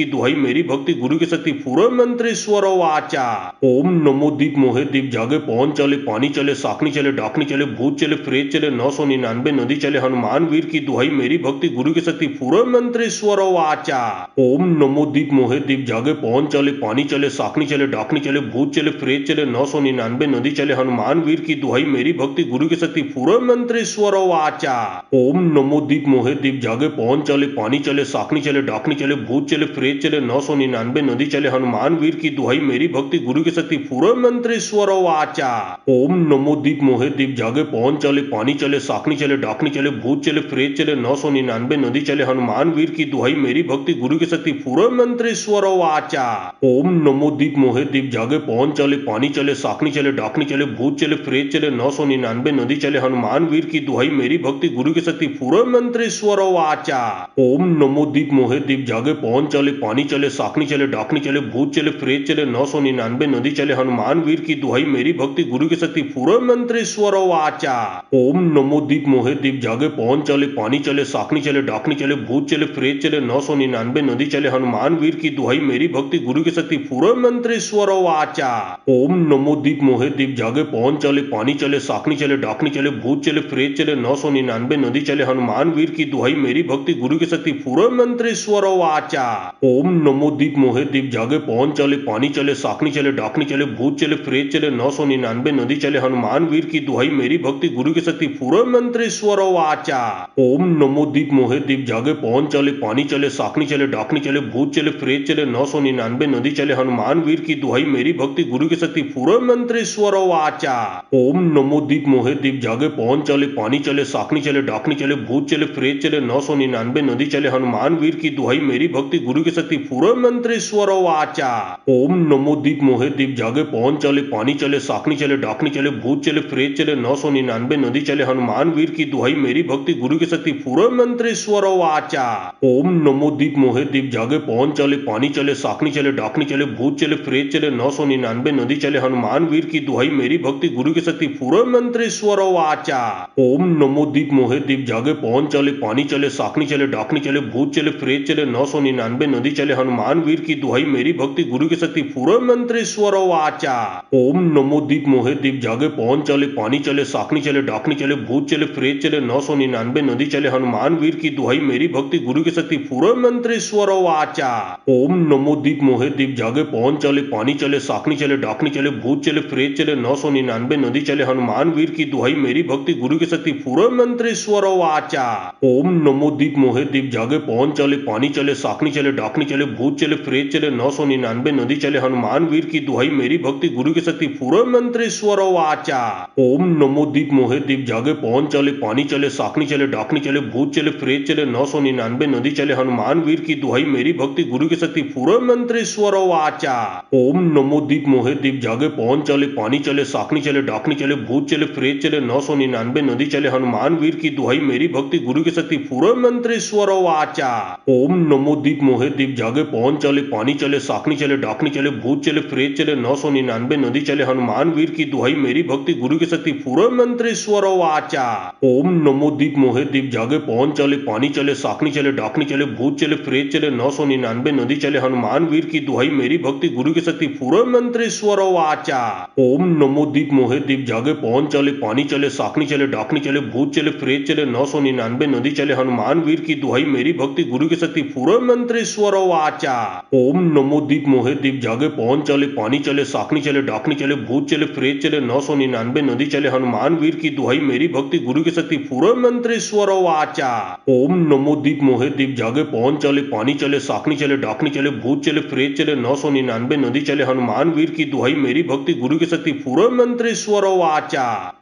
दुहाई मेरी भक्ति गुरु की शक्ति पूरब मंत्र स्वर वाचा। ओम नमो दीप मोहे दीप जागे पवन चले पानी चले साखनी चले डाकनी चले भूत चले प्रेत चले 999 नदी चले हनुमान वीर की दुहाई मेरी भक्ति गुरु की शक्ति पूरब मंत्र स्वर वाचा। ओम नमो दीप मोहे दीप जागे पवन चले पानी चले साखनी चले डाकनी चले भूत चले प्रेत चले 999 नदी चले हनुमान वीर की दुहाई मेरी भक्ति गुरु की शक्ति पूरब मंत्र स्वर वाचा। ओम नमो दीप मोहे दीप जागे पवन चले पानी चले साखनी चले डाकनी चले भूत चले प्रेत चले 999 नदी चले हनुमान वीर की दुहाई मेरी भक्ति गुरु की शक्ति पूरब मंत्र स्वर वाचा। ओम नमो दीप मोहे दीप जागे पवन चले पानी चले साखनी चले डाकनी चले भूत चले प्रेत चले 999 नदी चले हनुमान वीर की दुहाई मेरी भक्ति गुरु की शक्ति पूरब मंत्र स्वर वाचा। ओम नमो दीप मोहे दीप जागे पवन चले पानी चले साखनी चले डाकनी चले भूत चले प्रेत चले 999 नदी चले हनुमान वीर की दुहाई मेरी भक्ति गुरु की शक्ति पूरब मंत्र स्वर वाचा। ओम नमो दीप मोहे दीप जागे पवन चले पानी चले साखनी चले डाकनी चले भूत चले प्रेत चले 999 नदी चले हनुमान वीर की दुहाई मेरी भक्ति गुरु की शक्ति पूरब मंत्र स्वर मंत्रेश्वर वाचा। ओम नमो दीप मोहे दीप जागे पवन चले पानी चले साकनी चले डाकनी चले भूत चले प्रेत चले 999 नदी चले हनुमान वीर की दुहाई मेरी भक्ति गुरु की शक्ति पूरे मंत्रेश्वर वाचा। ओम नमो दीप मोहे दीप जागे पवन चले पानी चले साकनी चले डाकनी चले भूत चले प्रेत चले 999 नदी चले हनुमान वीर की दुहाई मेरी भक्ति गुरु की शक्ति पूरे मंत्रेश्वर वाचा। ओम नमो दीप मोहे दीप जागे पवन चले पानी चले साकनी चले डाकनी चले भूत चले प्रेत चले 999 नदी चले हनुमान वीर की दुहाई मेरी भक्ति गुरु की शक्ति पूरे मंत्रेश्वर वाचा। ओम नमो दीप मोहे दीप जागे पवन चले पानी चले साकनी चले डाकनी चले भूत चले प्रेत चले 999 नदी चले हनुमान वीर की दुहाई मेरी भक्ति गुरु की शक्ति पूरे मंत्रेश्वर वाचा। ओम नमो दीप मोहे दीप जागे पवन चले पानी चले साकनी चले डाकनी चले भूत चले प्रेत चले 999 नदी चले हनुमान वीर की दुहाई मेरी भक्ति गुरु की शक्ति पूरे मंत्रेश्वर वाचा। ओम नमो दीप मोहे दीप जागे पवन चले पानी चले साकनी चले डाकनी चले भूत चले प्रेत चले 999 नदी चले हनुमान वीर की दुहाई मेरी भक्ति गुरु की शक्ति पूरे मंत्रेश्वर वाचा। ओम नमो दीप मोहे दीप जागे पवन चले पानी चले साकनी चले डाकनी चले भूत चले प्रेत चले 999 नदी चले हनुमान वीर की दुहाई मेरी भक्ति गुरु की शक्ति पूरे मंत्रेश्वर वाचा। ओम नमो दीप मोहे दीप जागे पवन चले पानी चले साकनी चले डाकनी चले भूत चले प्रेत चले 999 नदी चले हनुमान वीर की दुहाई मेरी भक्ति गुरु की शक्ति पूरे मंत्रेश्वर वाचा। ओम नमो दीप मोहे दीप जागे पवन चले पानी चले साकनी चले डाकनी चले भूत चले प्रेत चले 999 नदी चले हनुमान वीर की दुहाई मेरी भक्ति गुरु की शक्ति पूरे मंत्रेश्वर वाचा। ओम नमो दीप मोहे दीप जागे पवन चले पानी चले साकनी चले डाकनी चले भूत चले प्रेत चले 999 नदी चले हनुमान वीर की दुहाई मेरी भक्ति गुरु की शक्ति पूरे मंत्रेश्वर वाचा। ओम नमो दीप मोहे दीप जागे पवन चले पानी चले साकनी चले डाकनी चले भूत चले प्रेत चले 999 नदी चले हनुमान वीर की दुहाई मेरी भक्ति गुरु की शक्ति पूरे मंत्रेश्वर वाचा। ओम नमो दीप मोहे दीप जागे पवन चले पानी चले साकनी चले डाकनी चले भूत चले प्रेत चले 999 नदी चले हनुमान वीर की दुहाई मेरी भक्ति गुरु की शक्ति पूरे मंत्रेश्वर वाचा। ओम नमो दीप मोहे दीप जागे पवन चले पानी चले साकनी चले डाकनी चले भूत चले प्रेत चले 999 नदी चले हनुमान वीर की दुहाई मेरी भक्ति गुरु की शक्ति पूरे मंत्रेश्वर वाचा। ओम नमो दीप मोहे दीप जागे पवन चले पानी चले साकनी चले डाकनी चले भूत चले प्रेत चले 999 नदी चले हनुमान वीर की दुहाई मेरी भक्ति गुरु की शक्ति पूरे मंत्रेश्वर वाचा। ओम नमो दीप मोहे दीप जागे पवन चले पानी चले साकनी चले डाकनी चले भूत चले प्रेत चले 999 नदी चले हनुमान वीर की दुहाई मेरी भक्ति गुरु की शक्ति पूरे मंत्रेश्वर वाचा। ओम नमो दीप मोहे दीप जागे पवन चले पानी चले साकनी चले डाकनी चले भूत चले प्रेत चले 999 नदी चले हनुमान वीर की दुहाई मेरी भक्ति गुरु की शक्ति पूरे मंत्रेश्वर वाचा। ओम नमो दीप मोहे दीप जागे पवन चले पानी चले साकनी चले डाकनी चले भूत चले प्रेत चले 999 नदी चले हनुमान वीर की दुहाई मेरी भक्ति गुरु की शक्ति पूरे मंत्रेश्वर वाचा। ओम नमो दीप मोहे दीप जागे पवन चले पानी चले साकनी चले डाकनी चले भूत चले प्रेत चले 999 नदी चले हनुमान वीर की दुहाई मेरी भक्ति गुरु की शक्ति पूरे मंत्रेश्वर वाचा। ओम नमो दीप मोहे दीप जागे पवन चले पानी चले साकनी चले डाकनी चले भूत चले प्रेत चले 999 नदी चले हनुमान वीर की दुहाई मेरी भक्ति गुरु की शक्ति पूरे मंत्रेश्वर वाचा।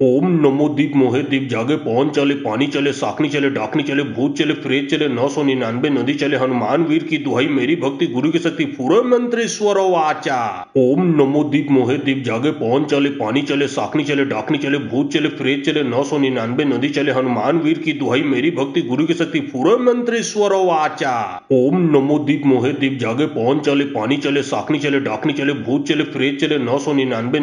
ओम नमो दीप मोहे दीप जागे पवन चले पानी चले साकनी चले डाकनी चले भूत चले प्रेत चले 999 नदी चले हनुमान वीर की दुहाई मेरी भक्ति गुरु की शक्ति पूरे मंत्रेश्वर वाचा। ओम नमो दीप मोहे दीप जागे पवन चले पानी चले साकनी चले डाकनी चले भूत चले प्रेत चले 999 नदी चले हनुमान वीर की दुहाई मेरी भक्ति गुरु की शक्ति पूरे मंत्रेश्वर वाचा। ओम नमो दीप मोहे दीप जागे पवन चले पानी चले साकनी चले डाकनी चले भूत चले प्रेत चले 999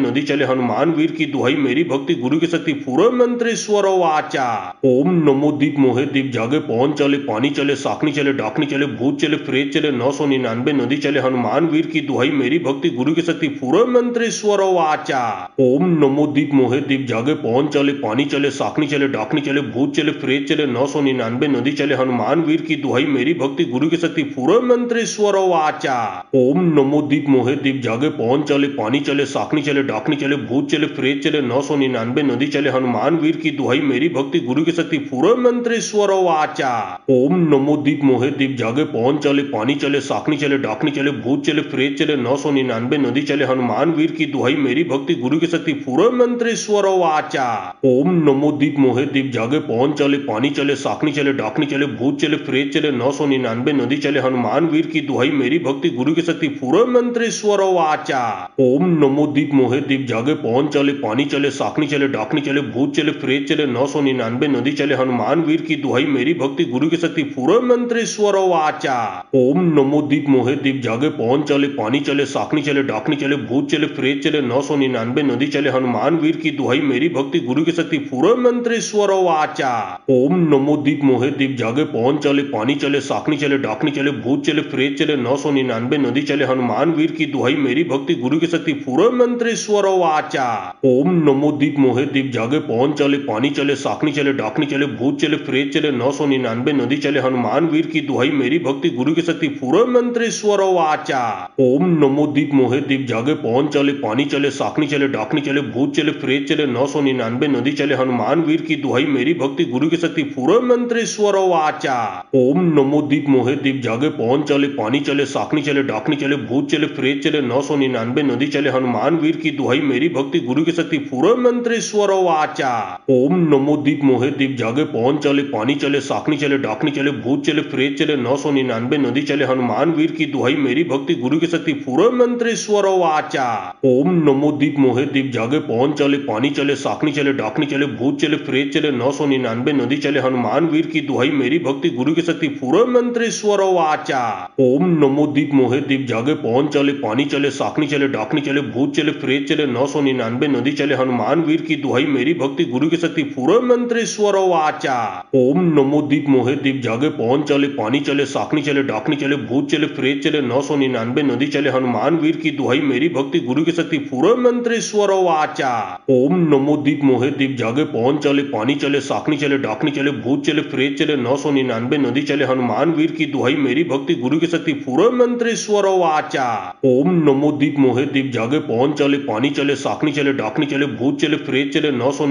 नदी चले हनुमान वीर की दुहाई मेरी भक्ति गुरु की शक्ति पूरे मंत्रेश्वर वाचा। ओम नमो दीप मोहे दीप जागे पवन चले पानी चले साकनी चले डाकनी चले भूत चले प्रेत चले 999 नदी चले हनुमान वीर की दुहाई मेरी भक्ति गुरु की शक्ति पूरे मंत्रेश्वर वाचा। ओम नमो दीप मोहे दीप जागे पवन चले पानी चले साकनी चले डाकनी चले भूत चले प्रेत चले 999 नदी चले हनुमान वीर की दुहाई मेरी भक्ति गुरु की शक्ति पूरे मंत्रेश्वर वाचा। ओम नमो दीप मोहे दीप जागे पवन चले पानी चले साकनी चले डाकनी चले भूत चले प्रेत चले 999 नदी चले हनुमान वीर की दुहाई मेरी भक्ति गुरु की शक्ति पूरे मंत्रेश्वर वाचा। ओम नमो दीप मोहे दीप जागे पवन चले पानी चले साकनी चले डाकनी चले भूत चले प्रेत चले 999 नदी चले हनुमान वीर की दुहाई मेरी भक्ति गुरु की शक्ति पूरे मंत्रेश्वर वाचा। ओम नमो दीप मोहे दीप जागे पवन चले पानी चले साकनी चले डाकनी चले भूत चले प्रेत चले 999 नदी चले हनुमान वीर की दुहाई मेरी भक्ति गुरु की शक्ति पूरे मंत्रेश्वर वाचा। ओम नमो दीप मोहे दीप जागे पवन चले पानी चले साकनी चले डाकनी चले भूत चले प्रेत चले 999 नदी चले हनुमान वीर की दुहाई मेरी भक्ति गुरु की शक्ति पूरब मंत्र स्वर वाचा। ओम नमो दीप मोहे दीप जागे पवन चले पानी चले साकनी चले डाकनी चले भूत चले प्रेत चले 999 नदी चले हनुमान वीर की दुहाई मेरी भक्ति गुरु की शक्ति पूरब मंत्र स्वर वाचा। ओम नमो दीप मोहे दीप जागे पवन चले पानी चले साकनी चले डाकनी चले भूत चले प्रेत चले 999 नदी चले हनुमान वीर की दुहाई मेरी भक्ति गुरु की शक्ति पूरब मंत्र स्वर वाचा। ओम नमो दीप मोहे दीप जागे पवन चले पानी चले साकनी चले डाकनी चले भूत चले प्रेत चले 999 नदी चले हनुमान वीर की दुहाई मेरी भक्ति गुरु की शक्ति पूरब मंत्र स्वर वाचा। ओम नमो दीप मोहे दीप जागे पवन चले पानी चले साकनी चले डाकनी चले भूत चले प्रेत चले 999 नदी चले हनुमान वीर की दुहाई मेरी भक्ति गुरु की शक्ति पूरब मंत्र स्वर वाचा। ओम नमो दीप मोहे दीप जागे पवन चले पानी चले साकनी चले डाकनी चले भूत चले प्रेत चले 999 नदी चले हनुमान वीर की दुहाई मेरी भक्ति गुरु की शक्ति पूरब मंत्र स्वर वाचा। ओम नमो दीप मोहे दीप जागे पवन चले पानी चले साकनी चले डाकनी चले भूत चले प्रेत चले 999 नदी चले हनुमान वीर की दुहाई मेरी भक्ति गुरु की शक्ति पूरब मंत्र स्वर वाचा। ओम नमो दीप मोहे दीप जागे पवन चले पानी चले साकनी चले डाकनी चले भूत चले प्रेत चले 999 नदी चले हनुमान वीर की दुहाई मेरी भक्ति गुरु की शक्ति पूरब मंत्र स्वर वाचा। ओम नमो दीप मोहे दीप जागे पवन चले पानी चले साकनी चले डाकनी चले भूत चले प्रेत चले 999 नदी चले हनुमान वीर की दुहाई मेरी भक्ति गुरु की शक्ति पूरब मंत्र स्वर वाचा। ओम नमो दीप मोहे दीप जागे पवन चले पानी चले साकनी चले डाकनी चले भूत चले प्रेत चले 999 नदी चले हनुमान वीर की दुहाई मेरी भक्ति गुरु की शक्ति पूरब मंत्र स्वर वाचा। ओम नमो दीप मोहे दीप जागे पवन चले पानी चले साकनी चले डाकनी चले भूत चले प्रेत चले 999 नदी चले हनुमान वीर की दुहाई मेरी भक्ति गुरु की शक्ति पूरब मंत्र स्वर वाचा। ओम नमो दीप मोहे दीप जागे पवन चले पानी चले साकनी चले डाकनी चले भूत चले प्रेत चले 999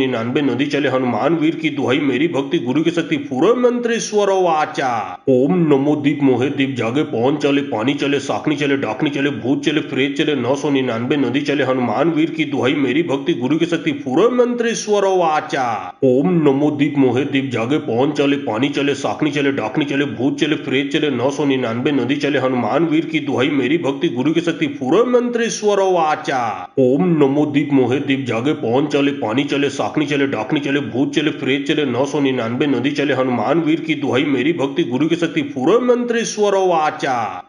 नदी चले हनुमान वीर की दुहाई मेरी भक्ति गुरु की शक्ति पूरब मंत्र स्वर वाचा। ओम नमो दीप मोहे दीप जागे पवन चले पानी चले साकनी चले डाकनी चले भूत चले प्रेत चले 999 नदी चले हनुमान वीर की दुहाई मेरी भक्ति गुरु की शक्ति पूरब मंत्र स्वर वाचा। ओम नमो दीप मोहे दीप जागे पवन चले पानी चले साकनी चले डाकनी चले भूत चले प्रेत चले 999 नदी चले हनुमान वीर की दुहाई मेरी भक्ति गुरु की शक्ति पूरब मंत्र स्वर वाचा। ओम नमो दीप मोहे दीप जागे पवन चले पानी चले साकनी चले डाकनी चले भूत चले प्रेत चले 999 नदी चले हनुमान वीर की दुहाई मेरी भक्ति गुरु की शक्ति पूरब मंत्र स्वर वाचा।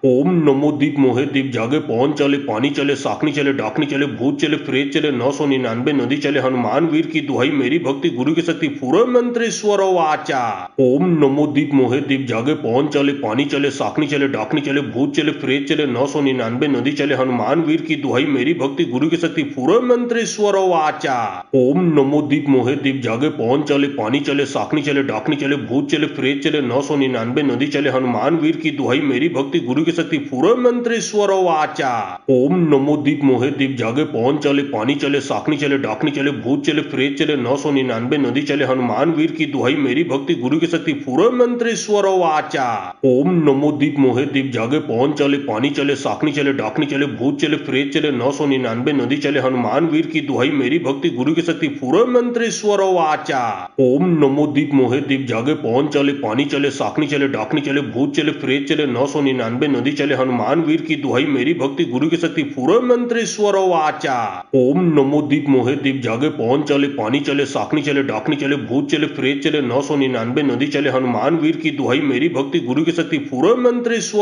ओम नमो दीप मोहे दीप जागे पवन चले पानी चले साकनी चले डाकनी चले भूत चले प्रेत चले 999 नदी चले हनुमान वीर की दुहाई मेरी भक्ति गुरु की शक्ति पूरब मंत्र स्वर वाचा। ओम नमो दीप मोहे दीप जागे पवन चले पानी चले साकनी चले डाकनी चले भूत चले प्रेत चले 999 नदी चले हनुमान वीर की दुहाई मेरी भक्ति गुरु की शक्ति पूरब मंत्र स्वर वाचा। ओम नमो दीप मोहे दीप जागे पवन चले पानी चले साकनी चले डाकनी चले भूत चले प्रेत चले 999 नदी चले हनुमान वीर की दुहाई मेरी भक्ति गुरु की शक्ति पूरब मंत्र स्वर वाचा। ओम नमो दीप मोहे दीप जागे पवन चले पानी चले साकनी चले डाकनी चले भूत चले प्रेत चले 999 नदी चले हनुमान वीर की दुहाई मेरी भक्ति गुरु की शक्ति पूरब मंत्र स्वर वाचा। ओम नमो दीप मोहे दीप जागे पवन चले पानी चले साकनी चले डाकनी चले भूत चले प्रेत चले 999 नदी चले हनुमान वीर की दुहाई मेरी भक्ति गुरु की शक्ति पूरब मंत्र स्वर वाचा। ओम नमो दीप मोहे दीप जागे पवन चले पानी चले साकनी चले डाकनी चले भूत चले प्रेत चले 999 नदी चले हनुमान वीर की दुहाई मेरी भक्ति गुरु की शक्ति पूरब मंत्र स्वर वाचा। ओम नमो दीप मोहे दीप जागे पवन चले पानी चले साकनी चले डाकनी चले भूत चले प्रेत चले 999 नदी चले हनुमान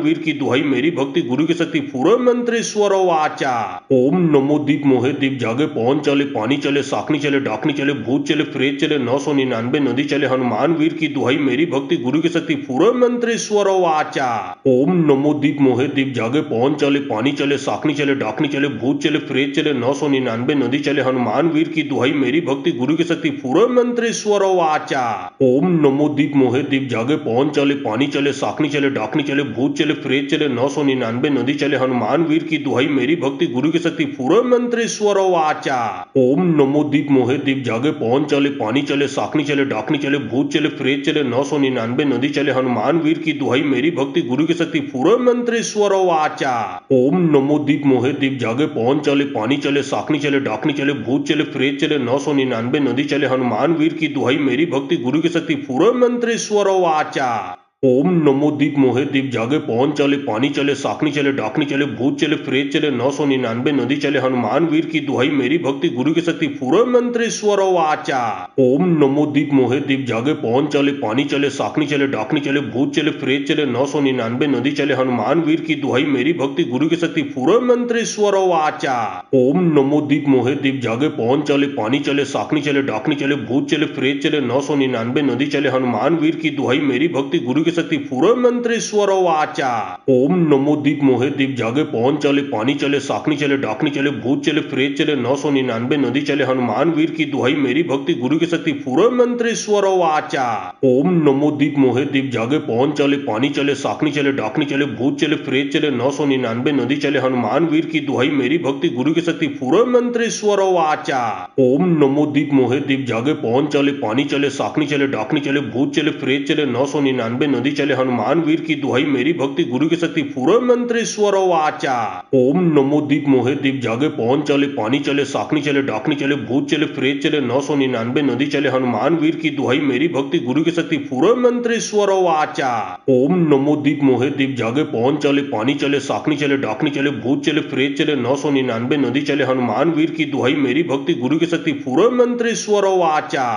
वीर की दुहाई मेरी भक्ति गुरु की शक्ति पूरब मंत्र स्वर वाचा। ओम नमो दीप मोहे दीप जागे पवन चले पानी चले साकनी चले डाकनी चले भूत चले प्रेत चले 999 नदी चले हनुमान वीर की दुहाई मेरी भक्ति गुरु की शक्ति पूरब मंत्र स्वर वाचा। ओम नमो दीप मोहे दीप जागे पवन चले पानी चले साकनी चले डाकनी चले भूत चले प्रेत चले 999 नदी चले हनुमान वीर की दुहाई मेरी भक्ति गुरु की शक्ति पूरब मंत्र स्वर वाचा। ओम नमो दीप मोहे दीप जागे पवन चले पानी चले साकनी चले डाकनी चले भूत चले प्रेत चले 999 नदी चले हनुमान वीर की दुहाई मेरी भक्ति गुरु की शक्ति पूरब मंत्र स्वर वाचा। ओम नमो दीप मोहे दीप जागे पवन चले पानी चले साकनी चले डाकनी चले भूत चले प्रेत चले 999 नदी चले हनुमान वीर की दुहाई मेरी भक्ति गुरु की शक्ति पूरब मंत्र स्वर वाचा। ओम नमो दीप मोहे दीप जागे पवन चले पानी चले साकनी चले डाकनी चले भूत चले प्रेत चले 999 नदी चले हनुमान वीर की दुहाई मेरी भक्ति गुरु की शक्ति पूरब मंत्र स्वर वाचा। ओम नमो दीप मोहे दीप जागे पवन चले पानी चले साकनी चले डाकनी चले भूत चले प्रेत चले 999 नदी चले हनुमान वीर की दुहाई मेरी भक्ति गुरु की शक्ति पूरा मंत्रेश्वर वाचा। ओम नमो दीप मोहे दीप जागे पवन चले पानी चले साकनी चले डाकनी चले भूत चले प्रेत चले 999 नदी चले हनुमान वीर की दुहाई मेरी भक्ति गुरु की शक्ति पूरा मंत्रेश्वर वाचा। ओम नमो दीप मोहे दीप जागे पवन चले पानी चले साकनी चले डाकनी चले भूत चले प्रेत चले 999 नदी चले हनुमान वीर की दुहाई मेरी भक्ति गुरु की शक्ति पूरा मंत्रेश्वर वाचा। ओम नमो दीप मोहे दीप जागे पवन चले पानी चले साकनी चले डाकनी चले भूत चले प्रेत चले 999 नदी चले हनुमान वीर की दुहाई मेरी भक्ति गुरु की शक्ति पूरा मंत्रेश्वर वाचा। ओम नमो दीप मोहे दीप जागे पवन चले पानी चले साकनी चले डाकनी चले भूत चले प्रेत चले 999 नदी चले हनुमान वीर की दुहाई मेरी भक्ति गुरु की शक्ति पूरा मंत्रेश्वर वाचा। ओम नमो दीप मोहे दीप जागे पवन चले पानी चले साकनी चले डाकनी चले भूत चले प्रेत चले 999 नदी चले हनुमान वीर की दुहाई मेरी भक्ति गुरु की शक्ति पूरा मंत्रेश्वर वाचा। ओम नमो दीप मोहे दीप जागे पवन चले पानी चले साकनी चले डाकनी चले भूत चले प्रेत चले 999 नदी चले हनुमान वीर की दुहाई मेरी भक्ति गुरु की शक्ति पूरा मंत्रेश्वर वाचा। ओम नमो दीप मोहे दीप जागे पवन चले पानी चले साकनी चले डाकनी चले भूत चले प्रेत चले 999 नदी चले हनुमान वीर की दुहाई मेरी भक्ति गुरु की शक्ति पूरा मंत्रेश्वर वाचा।